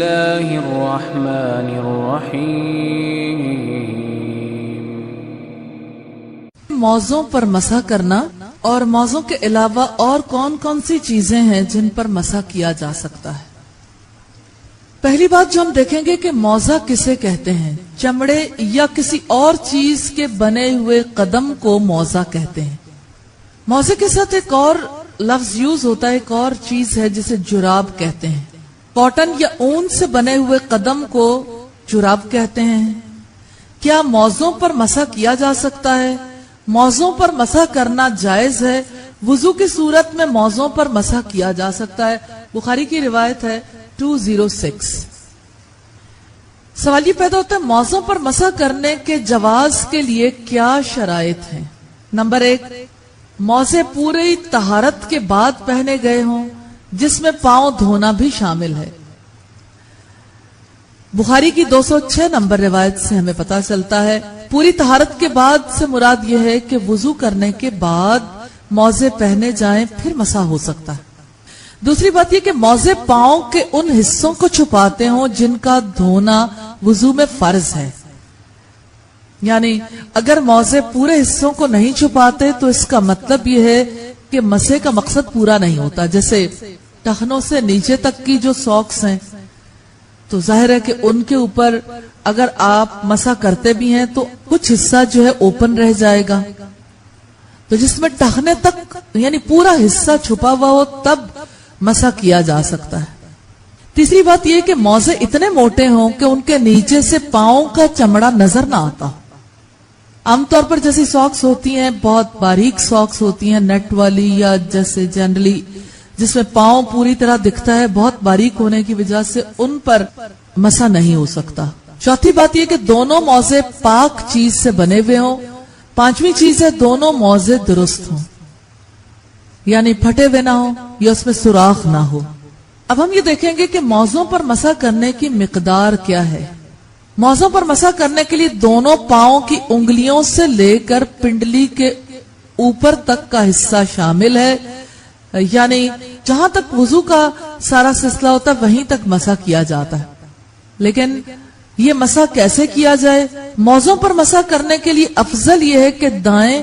اللہ الرحمن الرحیم۔ موضوع پر مسح کرنا اور موضوع کے علاوہ اور کون کون سی چیزیں ہیں جن پر مسح کیا جا سکتا ہے۔ پہلی بات جو ہم دیکھیں گے کہ موضع کسے کہتے ہیں۔ چمڑے یا کسی اور چیز کے بنے ہوئے قدم کو موضع کہتے ہیں۔ موضع کے ساتھ ایک اور لفظ یوز ہوتا ہے، ایک اور چیز ہے جسے جراب کہتے ہیں۔ کاٹن یا اون سے بنے ہوئے قدم کو جراب کہتے ہیں۔ کیا موضوع پر مسح کیا جا سکتا ہے؟ موضوع پر مسح کرنا جائز ہے۔ وضو کی صورت میں موضوع پر مسح کیا جا سکتا ہے۔ بخاری کی روایت ہے 206۔ سوال یہ پیدا ہوتا ہے موضوع پر مسح کرنے کے جواز کے لیے کیا شرائط ہیں؟ نمبر 1، موزے پوری طہارت کے بعد پہنے گئے ہوں جس میں پاؤں دھونا بھی شامل ہے۔ بخاری کی 206 نمبر روایت سے ہمیں پتہ چلتا ہے پوری طہارت کے بعد سے مراد یہ ہے کہ وضو کرنے کے بعد موزے پہنے جائیں پھر مسح ہو سکتا ہے۔ دوسری بات یہ کہ موزے پاؤں کے ان حصوں کو چھپاتے ہوں جن کا دھونا وضو میں فرض ہے۔ یعنی اگر موزے پورے حصوں کو نہیں چھپاتے تو اس کا مطلب یہ ہے کہ مسح کا مقصد پورا نہیں ہوتا۔ جیسے ٹخنوں سے نیچے تک کی جو ساکس ہیں تو ظاہر ہے کہ ان کے اوپر اگر آپ مسح کرتے بھی ہیں تو کچھ حصہ جو ہے اوپن رہ جائے گا، تو جس میں ٹخنے تک یعنی پورا حصہ چھپا ہوا ہو تب مسح کیا جا سکتا ہے۔ تیسری بات یہ کہ موزے اتنے موٹے ہوں کہ ان کے نیچے سے پاؤں کا چمڑا نظر نہ آتا ہو۔ عام طور پر جیسی ساکس ہوتی ہیں بہت باریک ساکس ہوتی ہیں نیٹ والی، یا جیسے جنرلی جس میں پاؤں پوری طرح دکھتا ہے، بہت باریک ہونے کی وجہ سے ان پر مسح نہیں ہو سکتا۔ چوتھی بات یہ کہ دونوں موزے پاک چیز سے بنے ہوئے ہوں۔ پانچویں چیز ہے دونوں موزے درست ہوں، یعنی پھٹے ہوئے نہ ہوں یا اس میں سوراخ نہ ہو۔ اب ہم یہ دیکھیں گے کہ موزوں پر مسح کرنے کی مقدار کیا ہے۔ موزوں پر مسح کرنے کے لیے دونوں پاؤں کی انگلیوں سے لے کر پنڈلی کے اوپر تک کا حصہ شامل ہے، یعنی جہاں تک وضو کا سارا سلسلہ ہوتا ہے وہیں تک مسح کیا جاتا ہے۔ لیکن یہ مسح کیسے کیا جائے؟ موزوں پر مسح کرنے کے لیے افضل یہ ہے کہ دائیں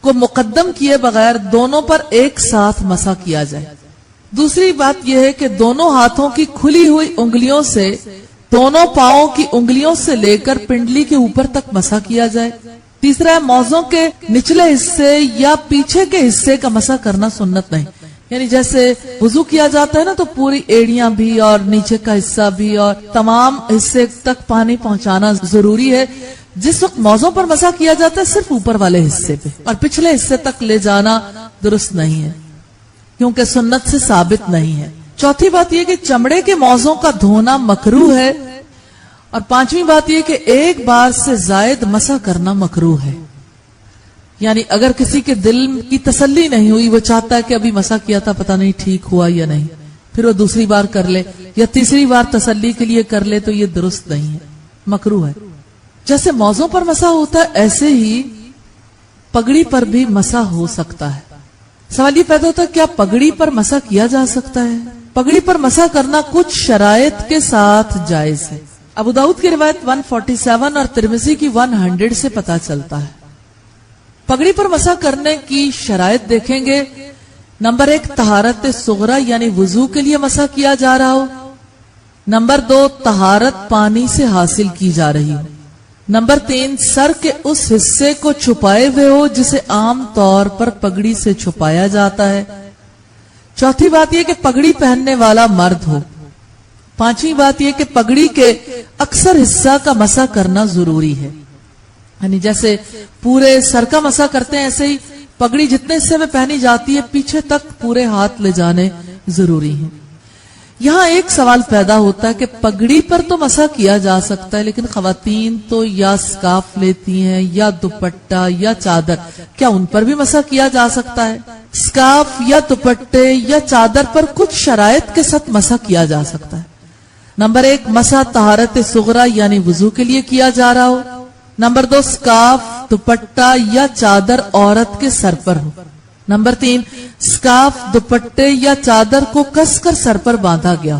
کو مقدم کیے بغیر دونوں پر ایک ساتھ مسح کیا جائے۔ دوسری بات یہ ہے کہ دونوں ہاتھوں کی کھلی ہوئی انگلیوں سے دونوں پاؤں کی انگلیوں سے لے کر پنڈلی کے اوپر تک مسح کیا جائے۔ تیسرا ہے موزوں کے نچلے حصے یا پیچھے کے حصے کا مسح کرنا سنت نہیں، یعنی جیسے وضو کیا جاتا ہے نا تو پوری ایڑیاں بھی اور نیچے کا حصہ بھی اور تمام حصے تک پانی پہنچانا ضروری ہے۔ جس وقت موزوں پر مسح کیا جاتا ہے صرف اوپر والے حصے پہ، اور پچھلے حصے تک لے جانا درست نہیں ہے کیونکہ سنت سے ثابت نہیں ہے۔ چوتھی بات یہ کہ چمڑے کے موزوں کا دھونا مکروہ ہے، اور پانچویں بات یہ کہ ایک بار سے زائد مسح کرنا مکروہ ہے۔ یعنی اگر کسی کے دل کی تسلی نہیں ہوئی، وہ چاہتا ہے کہ ابھی مسح کیا تھا پتہ نہیں ٹھیک ہوا یا نہیں، پھر وہ دوسری بار کر لے یا تیسری بار تسلی کے لیے کر لے تو یہ درست نہیں ہے، مکروہ ہے۔ جیسے موزوں پر مسح ہوتا ہے ایسے ہی پگڑی پر بھی مسح ہو سکتا ہے۔ سوال یہ پیدا ہوتا ہے کیا پگڑی پر مسح کیا جا سکتا ہے؟ پگڑی پر مسح کرنا کچھ شرائط کے ساتھ جائز ہے۔ ابو داؤد کی روایت 147 اور ترمذی کی 100 سے پتہ چلتا ہے۔ پگڑی پر مسح کرنے کی شرائط دیکھیں گے۔ نمبر 1، طہارت صغرا یعنی وضو کے لیے مسح کیا جا رہا ہو۔ نمبر 2، طہارت پانی سے حاصل کی جا رہی ہو۔ نمبر 3، سر کے اس حصے کو چھپائے ہوئے ہو جسے عام طور پر پگڑی سے چھپایا جاتا ہے۔ چوتھی بات یہ کہ پگڑی پہننے والا مرد ہو۔ پانچویں بات یہ کہ پگڑی کے اکثر حصہ کا مسح کرنا ضروری ہے، یعنی جیسے پورے سر کا مسح کرتے ہیں ایسے ہی پگڑی جتنے حصے میں پہنی جاتی ہے پیچھے تک پورے ہاتھ لے جانے ضروری ہیں۔ یہاں ایک سوال پیدا ہوتا ہے کہ پگڑی پر تو مسح کیا جا سکتا ہے لیکن خواتین تو یا سکارف لیتی ہیں یا دوپٹہ یا چادر، کیا ان پر بھی مسح کیا جا سکتا ہے؟ سکارف یا دوپٹے یا چادر پر کچھ شرائط کے ساتھ مسح کیا جا سکتا ہے۔ نمبر 1، مسح طہارت صغرا یعنی وضو کے لیے کیا جا رہا ہو۔ نمبر 2، سکارف، دوپٹہ یا چادر عورت کے سر پر ہو۔ نمبر 3، سکارف، دوپٹے یا چادر کو کس کر سر پر باندھا گیا۔